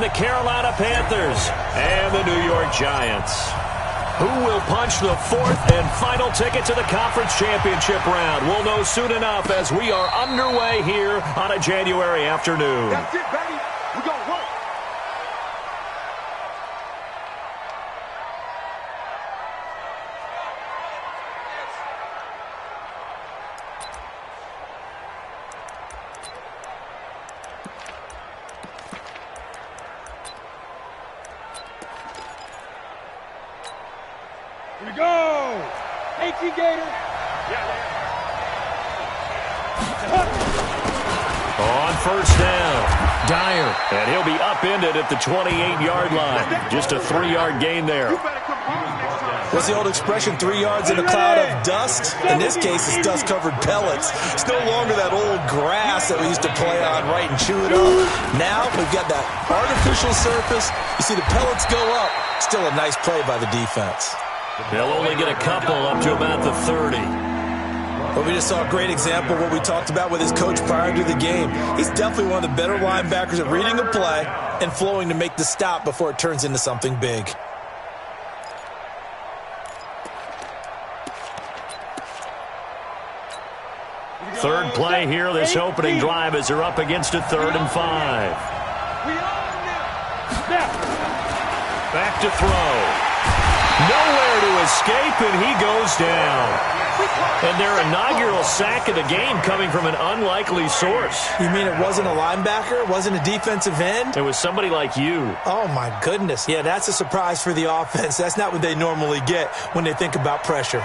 the Carolina Panthers and the New York Giants. Who will punch the fourth and final ticket to the conference championship round? We'll know soon enough as we are underway here on a January afternoon. That's it, baby. We're going to work. Here we go! AT Gator! On first down, Dyer, and he'll be upended at the 28-yard line. Just a 3-yard gain there. What's the old expression, 3 yards in a cloud of dust? In this case, it's dust-covered pellets. It's no longer that old grass that we used to play on, right, and chew it up. Now we've got that artificial surface. You see the pellets go up. Still a nice play by the defense. They'll only get a couple up to about the 30. But we just saw a great example of what we talked about with his coach prior to the game. He's definitely one of the better linebackers at reading a play and flowing to make the stop before it turns into something big. Third play here, this opening drive as they're up against a 3rd and 5. Back to throw. Nowhere to escape, and he goes down. And their inaugural sack of the game coming from an unlikely source. You mean it wasn't a linebacker? It wasn't a defensive end? It was somebody like you. Oh, my goodness. Yeah, that's a surprise for the offense. That's not what they normally get when they think about pressure.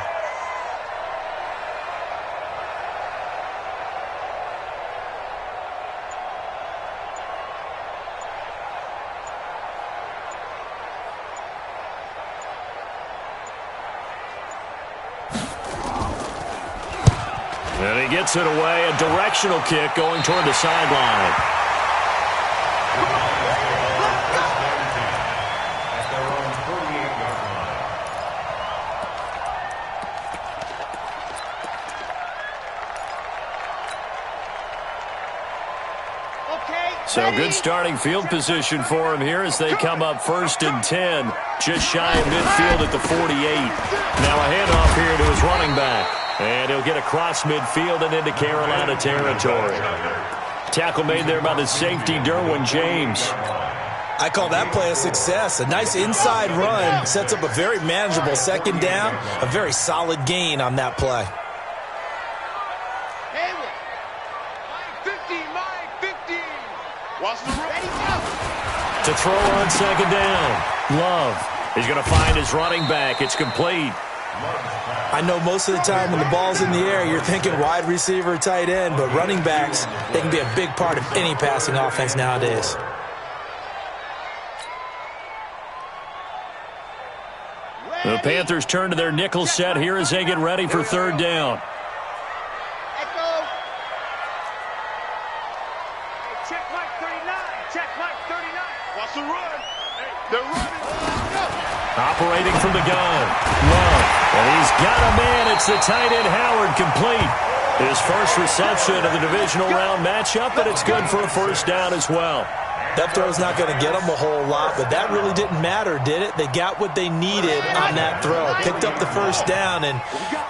And he gets it away, a directional kick going toward the sideline. So good starting field position for him here as they come up 1st and 10, just shy of midfield at the 48. Now a handoff here to his running back. And he'll get across midfield and into Carolina territory. Tackle made there by the safety, Derwin James. I call that play a success. A nice inside run sets up a very manageable 2nd down. A very solid gain on that play. To throw on 2nd down. Love is going to find his running back. It's complete. I know most of the time when the ball's in the air, you're thinking wide receiver, tight end, but running backs, they can be a big part of any passing offense nowadays. The Panthers turn to their nickel set here as they get ready for 3rd down. Check mark 39. Check mark 39. Watch the run. They're running. Operating from the gun. Love. And he's got a man. It's the tight end Howard, complete. His first reception of the divisional round matchup, but it's good for a 1st down as well. That throw's not going to get them a whole lot, but that really didn't matter, did it? They got what they needed on that throw. Picked up the 1st down, and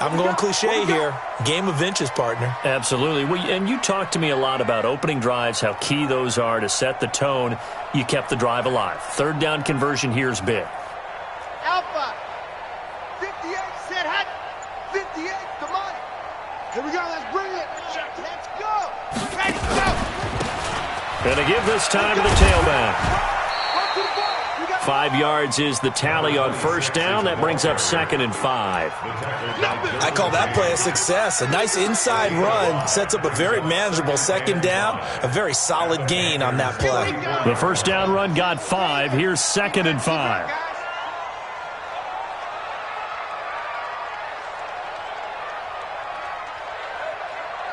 I'm going cliche here. Game of inches, partner. Absolutely. And you talked to me a lot about opening drives, how key those are to set the tone. You kept the drive alive. 3rd down conversion here is big. Alpha. 58, set hot. 58, come on. Here we go, let's bring it. Let's go. Ready, go. And to give this time to the tailback. 5 yards is the tally on 1st down. That brings up 2nd and 5. I call that play a success. A nice inside run sets up a very manageable 2nd down. A very solid gain on that play. The 1st down run got 5. Here's 2nd and 5.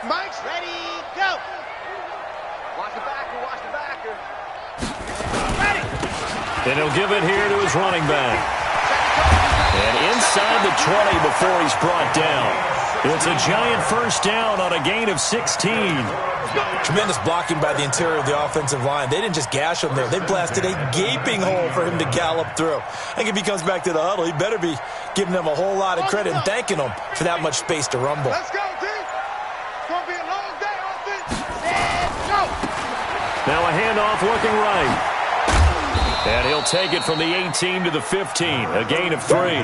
Mike's ready, go. Watch the backer, watch the backer. Ready. And he'll give it here to his running back. And inside the 20 before he's brought down. It's a giant first down on a gain of 16. Tremendous blocking by the interior of the offensive line. They didn't just gash him there. They blasted a gaping hole for him to gallop through. I think if he comes back to the huddle, he better be giving them a whole lot of credit and thanking them for that much space to rumble. Let's go, team. It's going to be a long day on offense. Let's go. Now a handoff looking right. And he'll take it from the 18 to the 15. A gain of 3.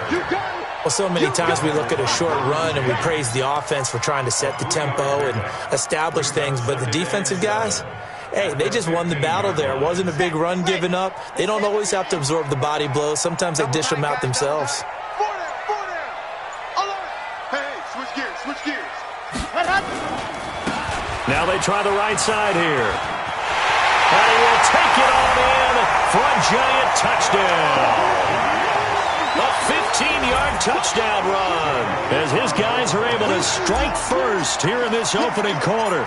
You got it. Well, so many times we look at a short run and we praise the offense for trying to set the tempo and establish things, but the defensive guys, hey, they just won the battle there. It wasn't a big run given up. They don't always have to absorb the body blows. Sometimes they dish them out themselves. Four down. Hey, switch gears. Now they try the right side here. And he will take it on in for a giant touchdown. A 15-yard touchdown run as his guys are able to strike first here in this opening quarter.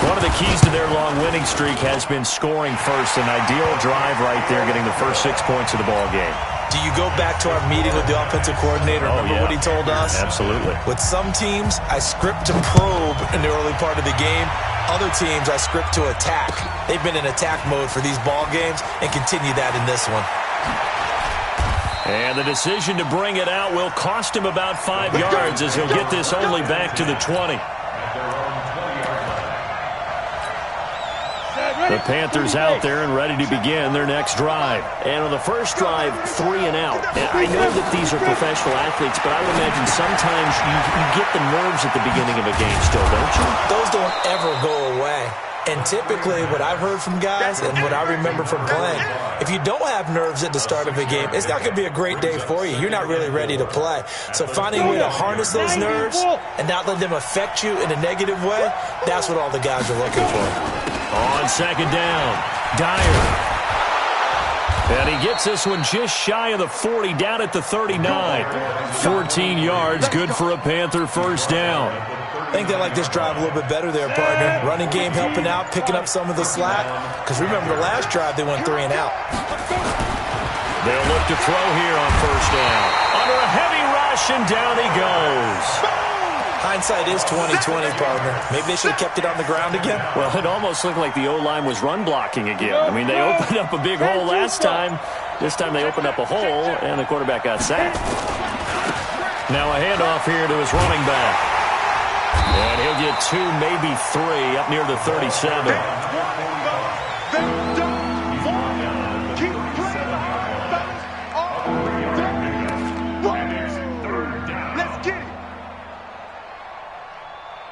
One of the keys to their long winning streak has been scoring first. An ideal drive right there, getting the first 6 points of the ball game. Do you go back to our meeting with the offensive coordinator? Remember what he told us? Absolutely. With some teams, I script to probe in the early part of the game. Other teams, I script to attack. They've been in attack mode for these ball games and continue that in this one. And the decision to bring it out will cost him about 5 yards as he'll get this only back to the 20. The Panthers out there and ready to begin their next drive. And on the first drive, 3 and out. And I know that these are professional athletes, but I would imagine sometimes you get the nerves at the beginning of a game still, don't you? Those don't ever go away. And typically what I've heard from guys and what I remember from playing, if you don't have nerves at the start of a game, it's not going to be a great day for you. You're not really ready to play. So finding a way to harness those nerves and not let them affect you in a negative way, that's what all the guys are looking for. On second down, Dyer. And he gets this one just shy of the 40, down at the 39. 14 yards, good for a Panther first down. I think they like this drive a little bit better there, partner. Running game helping out, picking up some of the slack. Because remember, the last drive, they went 3 and out. They'll look to throw here on first down. Under a heavy rush, and down he goes. Hindsight is 20/20, partner. Maybe they should have kept it on the ground again. Well, it almost looked like the O-line was run blocking again. I mean, they opened up a big hole last time. This time they opened up a hole, and the quarterback got sacked. Now a handoff here to his running back. And he'll get 2, maybe 3, up near the 37.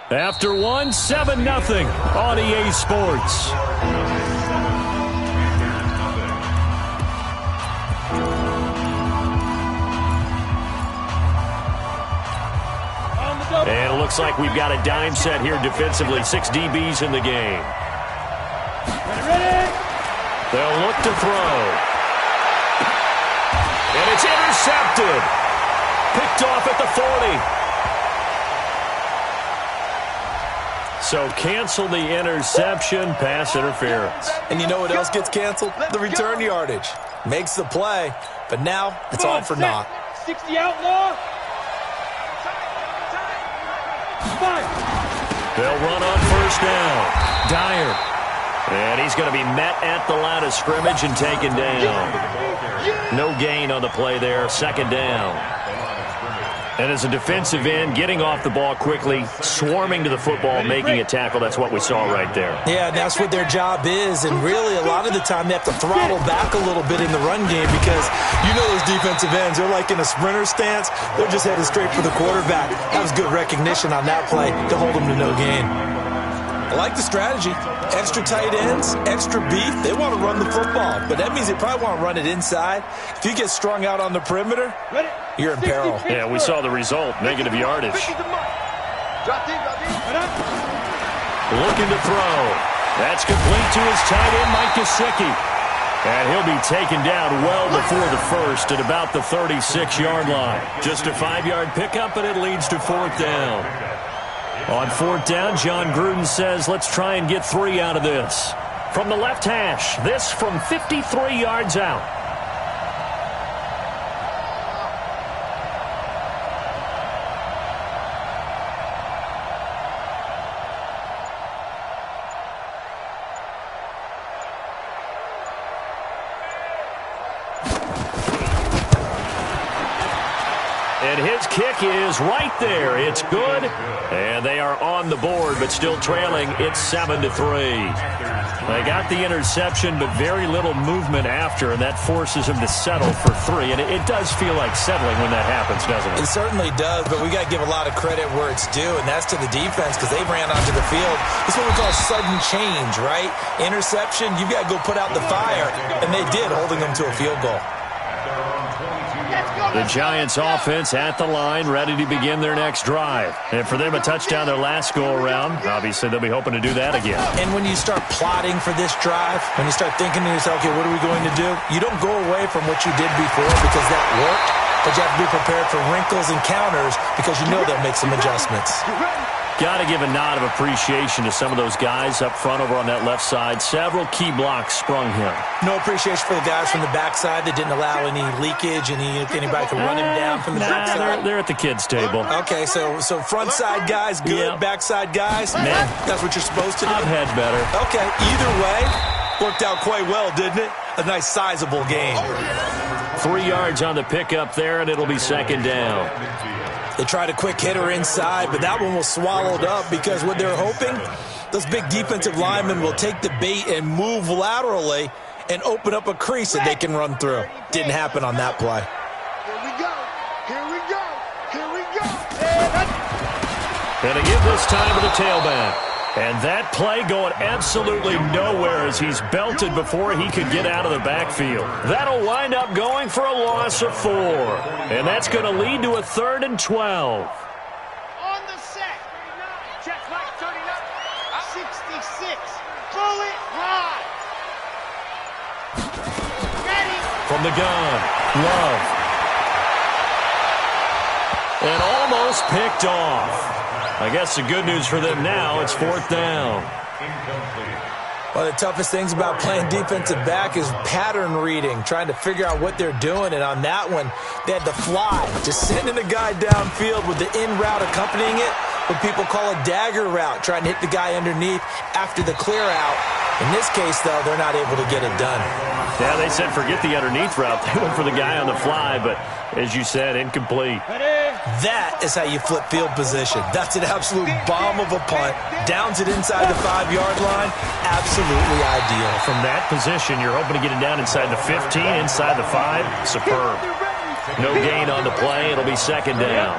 After 1, 7-0 on EA Sports. And it looks like we've got a dime set here defensively. 6 DBs in the game. They'll look to throw. And it's intercepted. Picked off at the 40. So cancel the interception, pass interference. And you know what else gets canceled? The return yardage. Makes the play, but now it's all for naught. 60 outlaw. They'll run on first down. Dyer. And he's going to be met at the line of scrimmage and taken down. No gain on the play there. Second down. And as a defensive end, getting off the ball quickly, swarming to the football, making a tackle. That's what we saw right there. Yeah, and that's what their job is. And really, a lot of the time, they have to throttle back a little bit in the run game because you know those defensive ends, they're like in a sprinter stance. They're just headed straight for the quarterback. That was good recognition on that play to hold them to no gain. I like the strategy. Extra tight ends, extra beef. They want to run the football, but that means they probably want to run it inside. If you get strung out on the perimeter, you're in peril. Yeah, we saw the result, negative yardage. Looking to throw. That's complete to his tight end, Mike Gesicki. And he'll be taken down well before the first at about the 36-yard line. Just a 5-yard pickup, and it leads to fourth down. On fourth down, John Gruden says, let's try and get 3 out of this. From the left hash, this from 53 yards out. And his kick is right there. It's good. And they are on the board, but still trailing. It's 7-3. They got the interception, but very little movement after, and that forces him to settle for 3. And it does feel like settling when that happens, doesn't it? It certainly does, but we got to give a lot of credit where it's due, and that's to the defense because they ran onto the field. It's what we call sudden change, right? Interception, you've got to go put out the fire, and they did, holding them to a field goal. The Giants offense at the line, ready to begin their next drive. And for them, a touchdown their last go-around. Obviously, they'll be hoping to do that again. And when you start plotting for this drive, when you start thinking to yourself, okay, what are we going to do? You don't go away from what you did before because that worked, but you have to be prepared for wrinkles and counters because you know they'll make some adjustments. Got to give a nod of appreciation to some of those guys up front over on that left side. Several key blocks sprung him. No appreciation for the guys from the backside that didn't allow any leakage, if anybody could run him down from the backside. They're at the kids' table. Okay, so front side guys, good. Yep. Backside guys, man, that's what you're supposed to do. I've had better. Okay, either way, worked out quite well, didn't it? A nice sizable game. 3 yards on the pickup there, and it'll be second down. They tried a quick hitter inside, but that one was swallowed up because what they're hoping, those big defensive linemen will take the bait and move laterally and open up a crease that they can run through. Didn't happen on that play. Here we go. Here we go. Here we go. Gonna give this time to the tailback. And that play going absolutely nowhere as he's belted before he could get out of the backfield. That'll wind up going for a loss of 4. And that's going to lead to a 3rd and 12. On the set. Check right, 39. 66. Bullet ride. Ready. From the gun, Love. And almost picked off. I guess the good news for them now, it's 4th down. One of the toughest things about playing defensive back is pattern reading, trying to figure out what they're doing. And on that one, they had the fly, just sending a guy downfield with the in route accompanying it, what people call a dagger route, trying to hit the guy underneath after the clear out. In this case, though, they're not able to get it done. Yeah, they said forget the underneath route. They went for the guy on the fly, but as you said, incomplete. That is how you flip field position. That's an absolute bomb of a punt. Downs it inside the 5-yard line. Absolutely ideal. From that position, you're hoping to get it down inside the 15, inside the 5. Superb. No gain on the play. It'll be second down.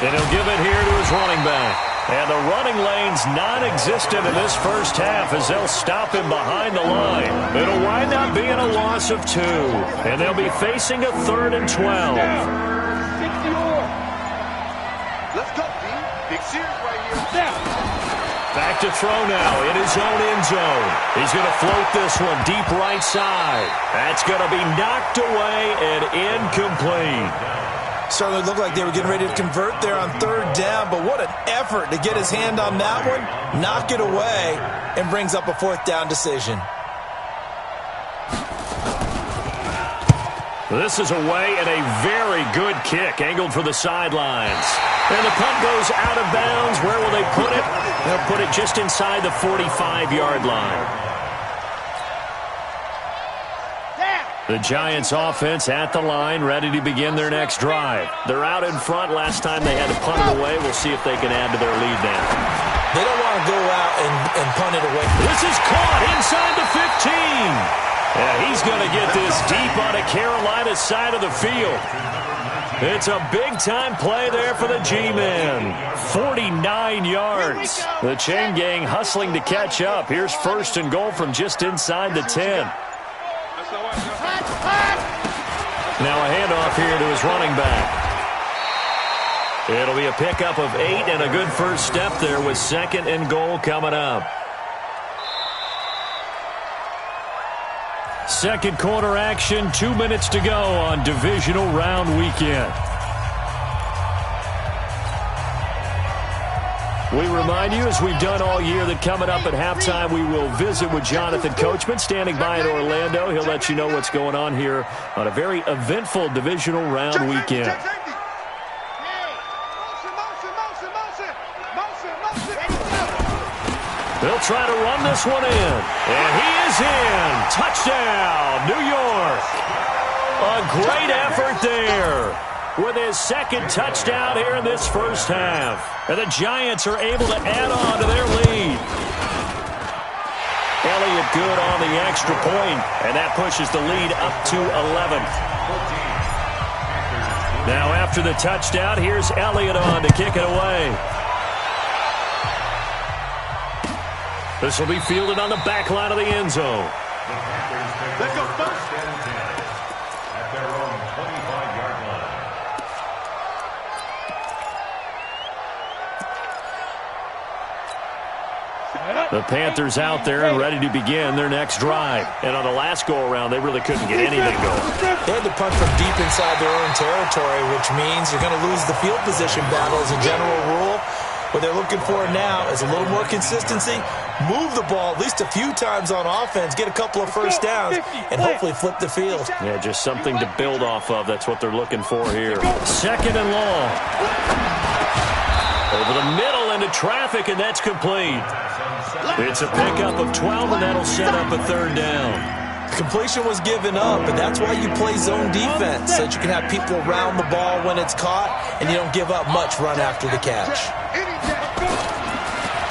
And he'll give it here to his running back. And the running lane's non-existent in this first half as they'll stop him behind the line. It'll wind up being a loss of 2. And they'll be facing a 3rd and 12. Let's go, D. Big series right here. Back to throw now in his own end zone. He's going to float this one deep right side. That's going to be knocked away and incomplete. Certainly looked like they were getting ready to convert there on 3rd down, but what an effort to get his hand on that one, knock it away, and brings up a 4th down decision. This is away and a very good kick, angled for the sidelines. And the punt goes out of bounds. Where will they put it? They'll put it just inside the 45-yard line. The Giants offense at the line, ready to begin their next drive. They're out in front. Last time they had to punt it away. We'll see if they can add to their lead now. They don't want to go out and punt it away. This is caught inside the 15. Yeah, he's going to get this deep on a Carolina side of the field. It's a big-time play there for the G-Men. 49 yards. The chain gang hustling to catch up. Here's 1st and goal from just inside the 10. Now a handoff here to his running back. It'll be a pickup of 8 and a good first step there with 2nd and goal coming up. Second quarter action, 2 minutes to go on Divisional Round Weekend. We remind you, as we've done all year, that coming up at halftime, we will visit with Jonathan Coachman, standing by in Orlando. He'll let you know what's going on here on a very eventful Divisional Round Weekend. They'll try to run this one in. And he is in. Touchdown, New York. A great effort there with his second touchdown here in this first half. And the Giants are able to add on to their lead. Elliott good on the extra point, and that pushes the lead up to 11. Now after the touchdown, here's Elliott on to kick it away. This will be fielded on the back line of the end zone. Let's go first. At their own 25-yard line. The Panthers out there and ready to begin their next drive. And on the last go-around, they really couldn't get anything going. They had to punt from deep inside their own territory, which means you're going to lose the field position battle as a general rule. What they're looking for now is a little more consistency, move the ball at least a few times on offense, get a couple of first downs, and hopefully flip the field. Yeah, just something to build off of. That's what they're looking for here. Second and long. Over the middle into traffic, and that's complete. It's a pickup of 12, and that'll set up a third down. Completion was given up, and that's why you play zone defense, so that you can have people around the ball when it's caught, and you don't give up much run after the catch.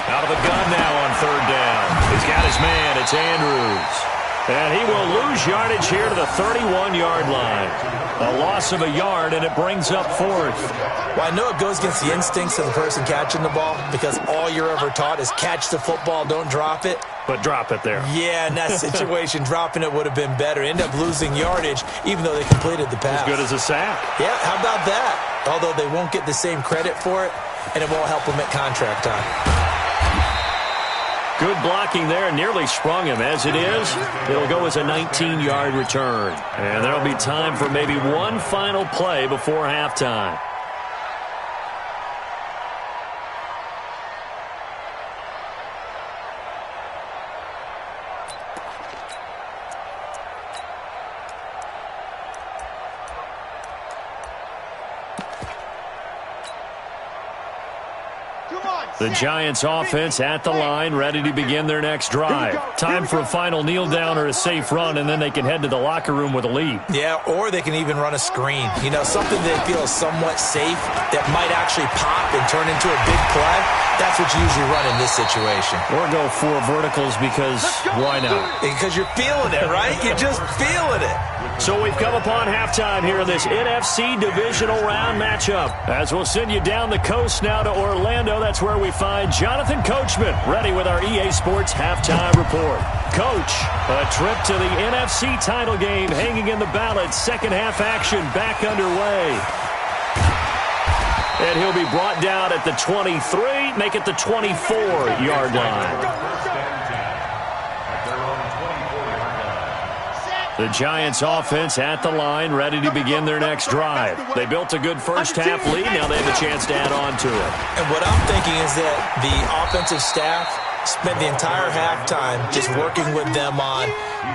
Out of the gun now on third down. He's got his man. It's Andrews. And he will lose yardage here to the 31-yard line. A loss of a yard, and it brings up fourth. Well, I know it goes against the instincts of the person catching the ball because all you're ever taught is catch the football, don't drop it. But drop it there. Yeah, in that situation, dropping it would have been better. End up losing yardage, even though they completed the pass. As good as a sack. Yeah, how about that? Although they won't get the same credit for it, and it won't help them at contract time. Good blocking there, nearly sprung him. As it is, it'll go as a 19-yard return. And there'll be time for maybe one final play before halftime. The Giants offense at the line, ready to begin their next drive. Time for a final kneel down or a safe run, and then they can head to the locker room with a lead. Yeah, or they can even run a screen. You know, something they feel is somewhat safe that might actually pop and turn into a big play. That's what you usually run in this situation. Or go four verticals because why not? Because you're feeling it, right? You're just feeling it. So we've come upon halftime here in this NFC Divisional round matchup. As we'll send you down the coast now to Orlando, that's where we find Jonathan Coachman, ready with our EA Sports halftime report. Coach, a trip to the NFC title game hanging in the balance. Second half action back underway. And he'll be brought down at the 23, make it the 24-yard line. The Giants offense at the line, ready to begin their next drive. They built a good first half lead. Now they have a chance to add on to it. And what I'm thinking is that the offensive staff spent the entire halftime just working with them on,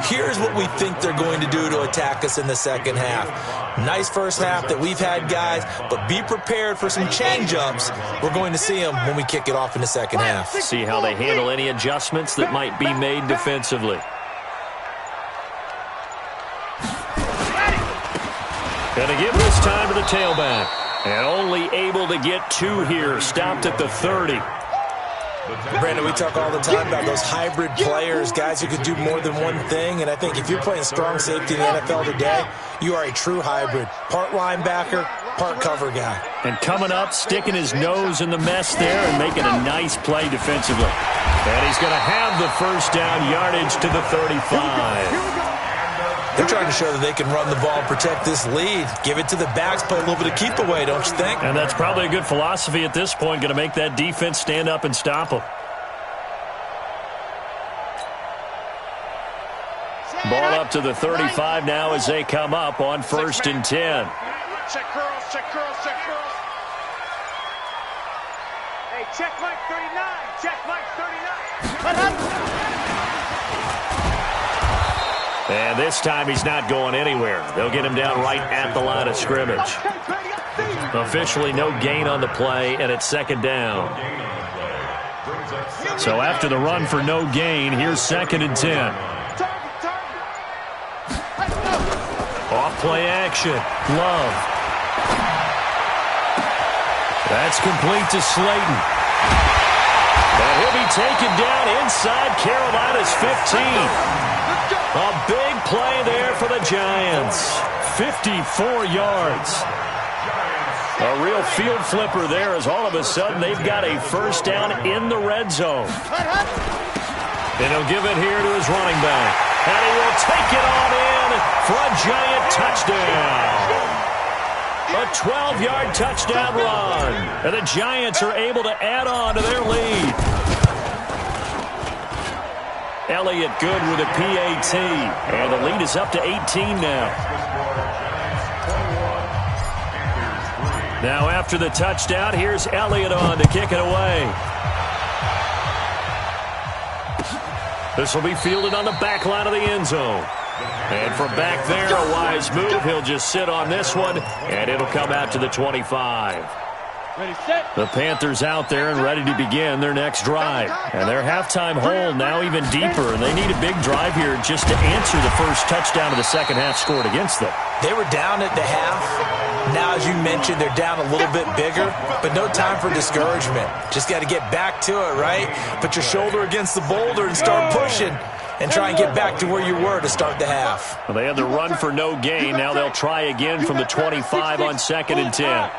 here's what we think they're going to do to attack us in the second half. Nice first half that we've had, guys, but be prepared for some change-ups. We're going to see them when we kick it off in the second half. See how they handle any adjustments that might be made defensively. Going to give this time to the tailback. And only able to get two here. Stopped at the 30. Brandon, we talk all the time about those hybrid players, guys who could do more than one thing. And I think if you're playing strong safety in the NFL today, you are a true hybrid. Part linebacker, part cover guy. And coming up, sticking his nose in the mess there and making a nice play defensively. And he's going to have the first down yardage to the 35. They're trying to show that they can run the ball and protect this lead. Give it to the backs, play a little bit of keep away, don't you think? And that's probably a good philosophy at this point, going to make that defense stand up and stop them. Ball up to the 35 now as they come up on 1st and 10. Check curls, check curls, check curls. Hey, check Mike 39. Check Mike 39. And this time he's not going anywhere. They'll get him down right at the line of scrimmage. Officially no gain on the play, and it's second down. So after the run for no gain, here's 2nd and 10. Off play action. Love. That's complete to Slayton. And he'll be taken down inside Carolina's 15. A big play there for the Giants. 54 yards. A real field flipper there as all of a sudden they've got a first down in the red zone. And he'll give it here to his running back. And he will take it on in for a Giant touchdown. A 12-yard touchdown run. And the Giants are able to add on to their lead. Elliott good with a PAT. And the lead is up to 18 now. Now after the touchdown, here's Elliott on to kick it away. This will be fielded on the back line of the end zone. And from back there, a wise move. He'll just sit on this one, and it'll come out to the 25. The Panthers out there and ready to begin their next drive. And their halftime hole now even deeper, and they need a big drive here just to answer the first touchdown of the second half scored against them. They were down at the half. Now, as you mentioned, they're down a little bit bigger, but no time for discouragement. Just got to get back to it, right? Put your shoulder against the boulder and start pushing and try and get back to where you were to start the half. Well, they had the run for no gain. Now they'll try again from the 25 on 2nd and 10.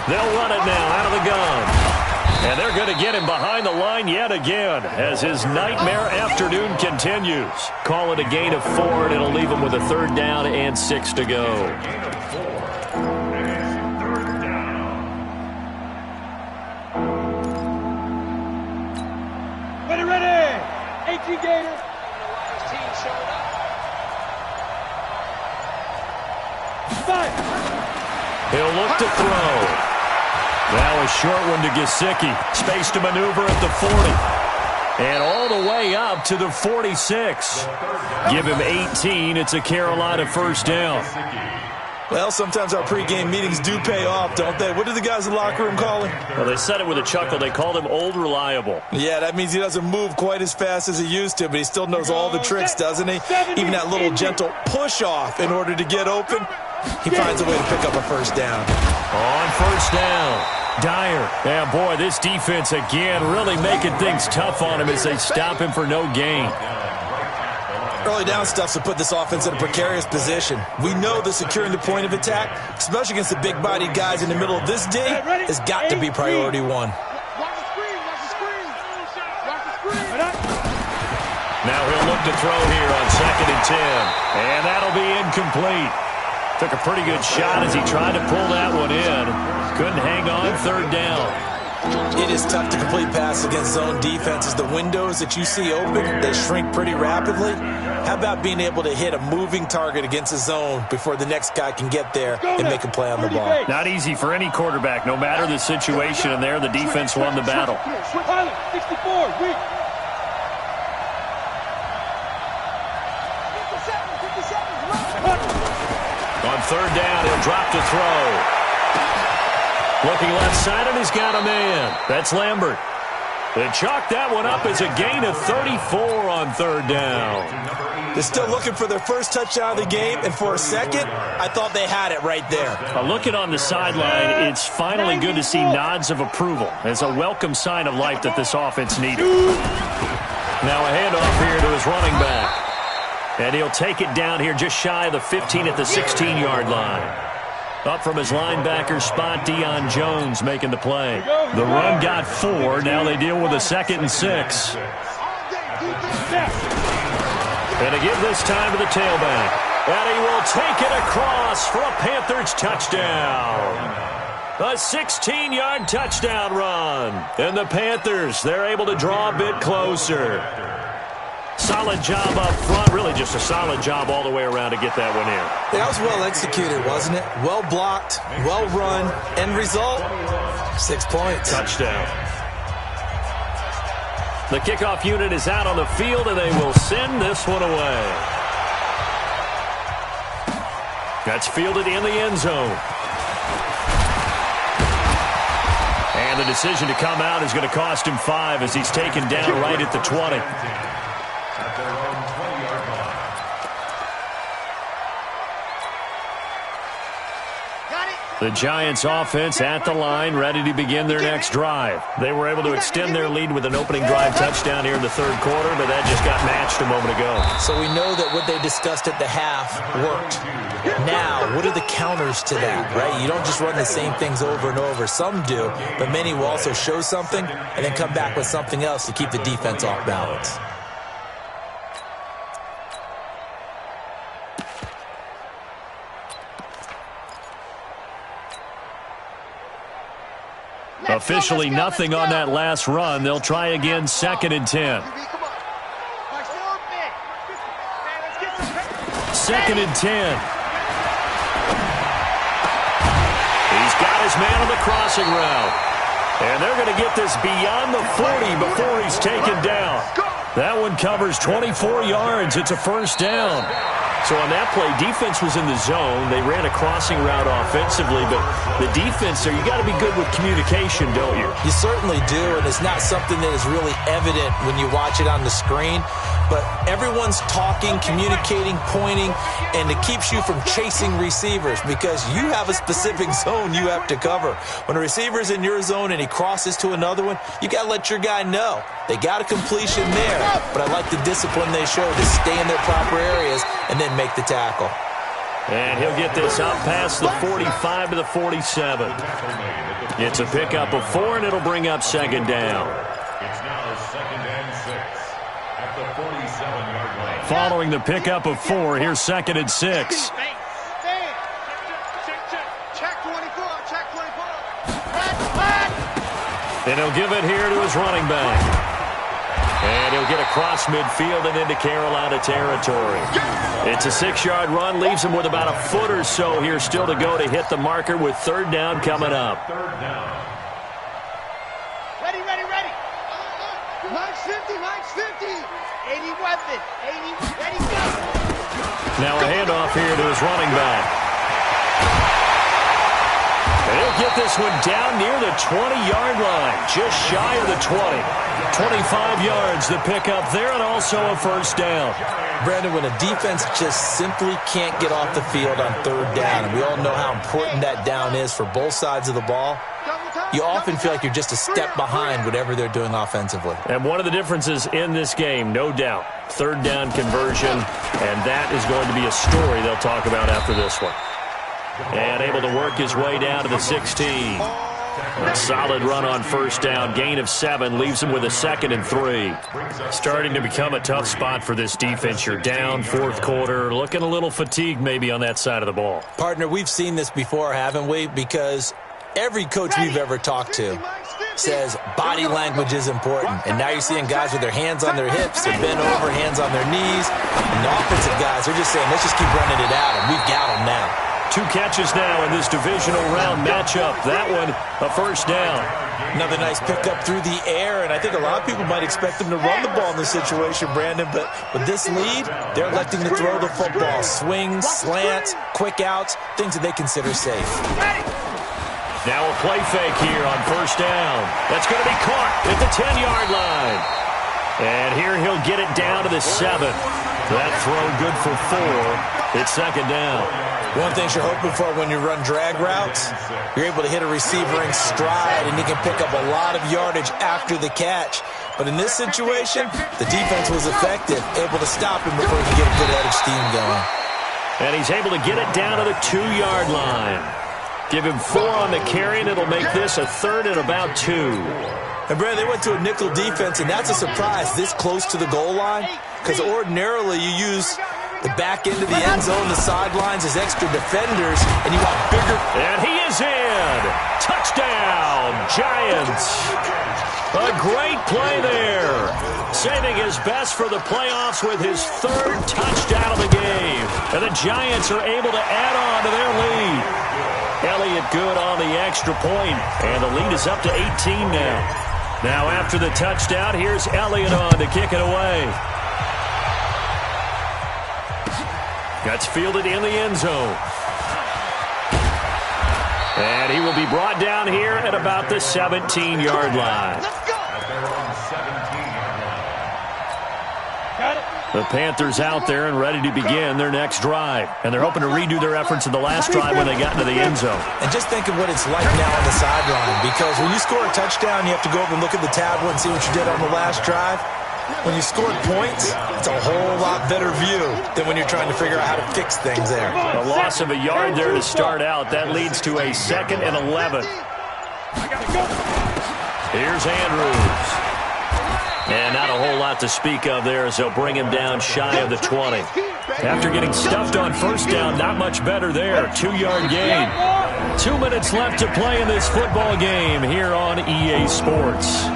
They'll run it now out of the gun. And they're going to get him behind the line yet again as his nightmare afternoon continues. Call it a gain of 4, and it'll leave him with a 3rd down and 6 to go. Ready. 18 Gators. Team showing up. 5. He'll look to throw. Now a short one to Gesicki. Space to maneuver at the 40. And all the way up to the 46. Give him 18. It's a Carolina first down. Well, sometimes our pregame meetings do pay off, don't they? What do the guys in the locker room call him? Well, they said it with a chuckle. They called him Old Reliable. Yeah, that means he doesn't move quite as fast as he used to, but he still knows all the tricks, doesn't he? Even that little gentle push-off in order to get open. He finds a way to pick up a first down. On first down, Dyer. Yeah, boy, this defense again really making things tough on him as they stop him for no gain. Early down stuff's to put this offense in a precarious position. We know that securing the point of attack, especially against the big-bodied guys in the middle of this day, has got to be priority 1. Watch the screen. Now he'll look to throw here on 2nd and 10. And that'll be incomplete. Took a pretty good shot as he tried to pull that one in. Couldn't hang on 3rd down. It is tough to complete passes against zone defenses. The windows that you see open, they shrink pretty rapidly. How about being able to hit a moving target against a zone before the next guy can get there and make a play on the ball? Not easy for any quarterback, no matter the situation, and there the defense won the battle. 64, weak. 57. On 3rd down, he'll drop to throw. Looking left side, and he's got a man. That's Lambert. They chalk that one up as a gain of 34 on 3rd down. They're still looking for their first touchdown of the game, and for a second, I thought they had it right there. Looking on the sideline, it's finally good to see nods of approval. It's a welcome sign of life that this offense needed. Now a handoff here to his running back. And he'll take it down here just shy of the 15 at the 16-yard line. Up from his linebacker spot, Deion Jones making the play. The run got 4. Now they deal with a 2nd and 6. And to give this time to the tailback. And he will take it across for a Panthers touchdown. A 16-yard touchdown run. And the Panthers, they're able to draw a bit closer. Solid job up front. Really just a solid job all the way around to get that one in. That was well executed, wasn't it? Well blocked, well run. End result, 6 points. Touchdown. The kickoff unit is out on the field, and they will send this one away. That's fielded in the end zone. And the decision to come out is going to cost him 5 as he's taken down right at the 20. At their own 20-yard line. The Giants offense at the line, ready to begin their next drive. They were able to extend their lead with an opening drive touchdown here in the third quarter, but that just got matched a moment ago. So we know that what they discussed at the half worked. Now, what are the counters to that, right? You don't just run the same things over and over. Some do, but many will also show something and then come back with something else to keep the defense off balance. Officially nothing on that last run. They'll try again, 2nd and 10. 2nd and 10. He's got his man on the crossing route. And they're going to get this beyond the 40 before he's taken down. That one covers 24 yards. It's a first down. So on that play, defense was in the zone. They ran a crossing route offensively, but the defense there, you got to be good with communication, don't you? You certainly do, and it's not something that is really evident when you watch it on the screen. But everyone's talking, communicating, pointing, and it keeps you from chasing receivers because you have a specific zone you have to cover. When a receiver's in your zone and he crosses to another one, you got to let your guy know. They got a completion there, but I like the discipline they show to stay in their proper areas and then make the tackle. And he'll get this up past the 45 to the 47. It's a pickup of 4, and it'll bring up 2nd down. It's now 2nd and 6 at the 47-yard line. Following the pickup of 4, here's 2nd and 6. Check 24. Check 24. And he'll give it here to his running back. And he'll get across midfield and into Carolina territory. It's a 6-yard run, leaves him with about a foot or so here still to go to hit the marker with 3rd down coming up. 3rd down. Ready. Max 50. 80 weapon. 80. Ready, go. Now a handoff here to his running back. And he'll get this one down near the 20-yard line, just shy of the 20. 25 yards to pick up there, and also a first down. Brandon, when a defense just simply can't get off the field on 3rd down, and we all know how important that down is for both sides of the ball, you often feel like you're just a step behind whatever they're doing offensively. And one of the differences in this game, no doubt, 3rd down conversion, and that is going to be a story they'll talk about after this one. And able to work his way down to the 16. A solid run on first down. Gain of 7 leaves him with a 2nd and 3. Starting to become a tough spot for this defense. You're down 4th quarter. Looking a little fatigued maybe on that side of the ball. Partner, we've seen this before, haven't we? Because every coach we've ever talked to says body language is important. And now you're seeing guys with their hands on their hips. They're bent over, hands on their knees. And the offensive guys, they're just saying, let's just keep running it at them. We've got them now. 2 catches now in this divisional round matchup. That one, a first down. Another nice pickup through the air, and I think a lot of people might expect them to run the ball in this situation, Brandon, but with this lead, they're electing to throw the football. Swings, slants, quick outs, things that they consider safe. Now a play fake here on first down. That's going to be caught at the 10-yard line. And here he'll get it down to the 7. That throw good for 4. It's 2nd down. One thing you're hoping for when you run drag routes, you're able to hit a receiver in stride, and he can pick up a lot of yardage after the catch. But in this situation, the defense was effective, able to stop him before he could get a good head of steam going. And he's able to get it down to the 2-yard line. Give him 4 on the carry, and it'll make this a 3rd and about 2. And, Brad, they went to a nickel defense, and that's a surprise this close to the goal line, because ordinarily you use the back end of the end zone, the sidelines as extra defenders, and you want bigger. And he is in. Touchdown, Giants. A great play there. Saving his best for the playoffs with his 3rd touchdown of the game. And the Giants are able to add on to their lead. Elliott good on the extra point, and the lead is up to 18 now. Now after the touchdown, here's Elliott on to kick it away. That's fielded in the end zone. And he will be brought down here at at about the 17-yard line. Let's go. At their own 17-yard line. The Panthers out there and ready to begin their next drive. And they're hoping to redo their efforts in the last drive when they got into the end zone. And just think of what it's like now on the sideline, because when you score a touchdown, you have to go over and look at the tablet and see what you did on the last drive. When you scored points, it's a whole lot better view than when you're trying to figure out how to fix things there. A loss of a yard there to start out. That leads to a 2nd and 11. Here's Andrews. And not a whole lot to speak of there as they'll bring him down shy of the 20. After getting stuffed on first down, not much better there. 2-yard gain. 2 minutes left to play in this football game here on EA Sports.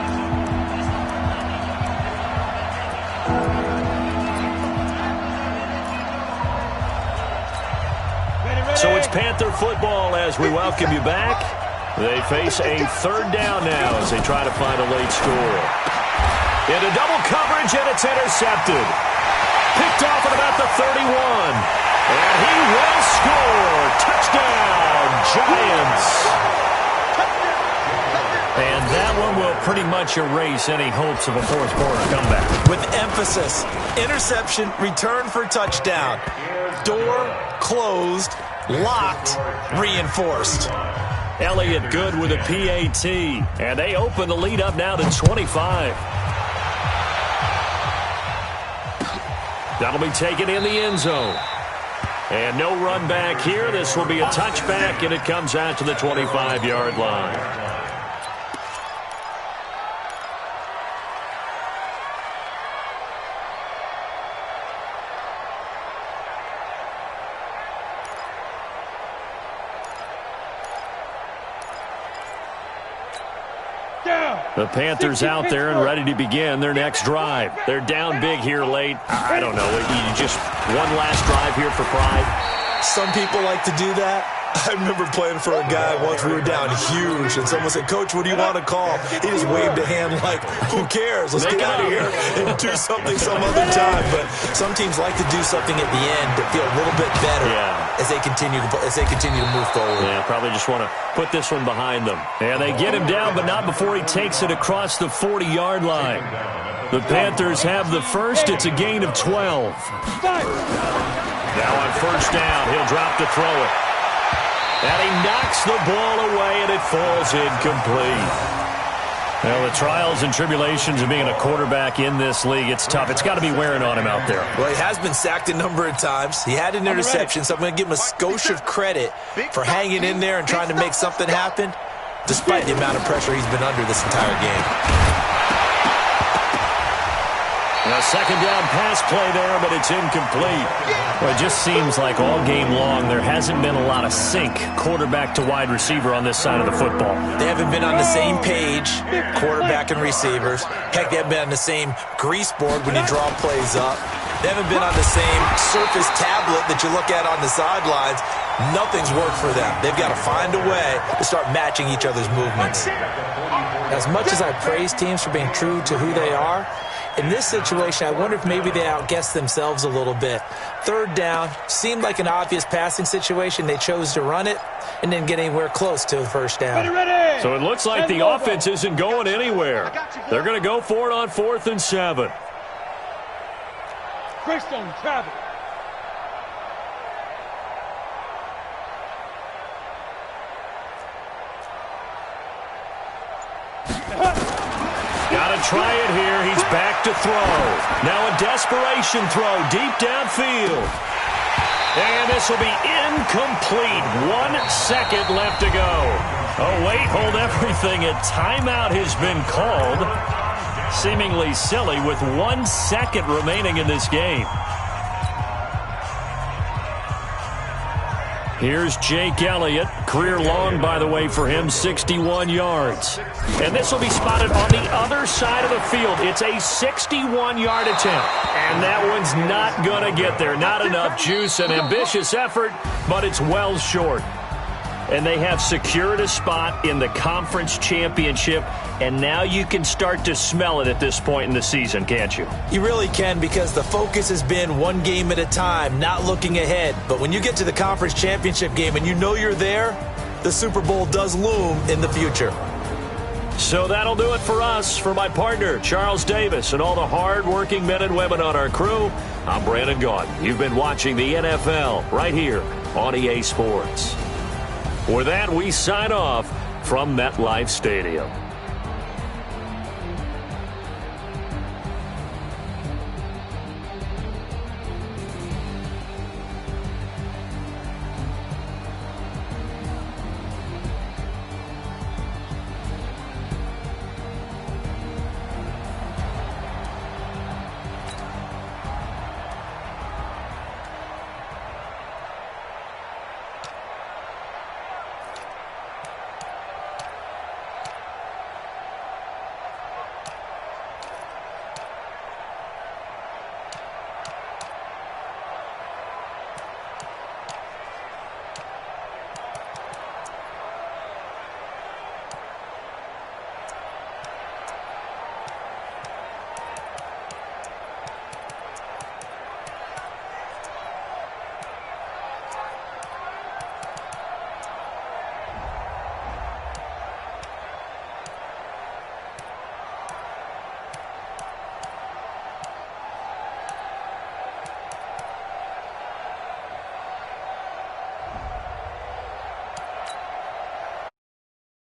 So it's Panther football as we welcome you back. They face a 3rd down now as they try to find a late score. Into double coverage, and it's intercepted. Picked off at about the 31. And he will score. Touchdown, Giants. And that one will pretty much erase any hopes of a fourth-quarter comeback. With emphasis, interception, return for touchdown. Door closed, locked, reinforced. Elliott good with a PAT. And they open the lead up now to 25. That'll be taken in the end zone. And no run back here. This will be a touchback, and it comes out to the 25-yard line. The Panthers out there and ready to begin their next drive. They're down big here late. I don't know. You just one last drive here for pride. Some people like to do that. I remember playing for a guy once. We were down huge, and someone said, "Coach, what do you want to call?" He just waved a hand like, "Who cares? Let's get out of here and do something some other time." But some teams like to do something at the end to feel a little bit better as they continue to move forward. Yeah, probably just want to put this one behind them. And they get him down, but not before he takes it across the 40-yard line. The Panthers have the first. It's a gain of 12. Now on first down, he'll drop to throw it. And he knocks the ball away, and it falls incomplete. Well, the trials and tribulations of being a quarterback in this league, it's tough. It's got to be wearing on him out there. Well, he has been sacked a number of times. He had an interception, so I'm going to give him a skosh of credit for hanging in there and trying to make something happen, despite the amount of pressure he's been under this entire game. A second down pass play there, but it's incomplete. Well, it just seems like all game long there hasn't been a lot of sync quarterback to wide receiver on this side of the football. They haven't been on the same page, quarterback and receivers. Heck, they haven't been on the same grease board when you draw plays up. They haven't been on the same surface tablet that you look at on the sidelines. Nothing's worked for them. They've got to find a way to start matching each other's movements. As much as I praise teams for being true to who they are, in this situation, I wonder if maybe they outguessed themselves a little bit. Third down seemed like an obvious passing situation. They chose to run it and didn't get anywhere close to the first down. So it looks like the offense isn't going anywhere. They're going to go for it on 4th and 7. Greystone travel. Got to try it here. He's back to throw. Now a desperation throw deep downfield. And this will be incomplete. 1 second left to go. Oh, wait, hold everything. A timeout has been called. Seemingly silly with 1 second remaining in this game. Here's Jake Elliott. Career long, by the way, for him, 61 yards. And this will be spotted on the other side of the field. It's a 61-yard attempt. And that one's not going to get there. Not enough juice, an ambitious effort, but it's well short. And they have secured a spot in the conference championship, and now you can start to smell it at this point in the season, can't you? You really can, because the focus has been one game at a time, not looking ahead. But when you get to the conference championship game and you know you're there, the Super Bowl does loom in the future. So that'll do it for us. For my partner, Charles Davis, and all the hard-working men and women on our crew, I'm Brandon Gaudin. You've been watching the NFL right here on EA Sports. With that, we sign off from MetLife Stadium.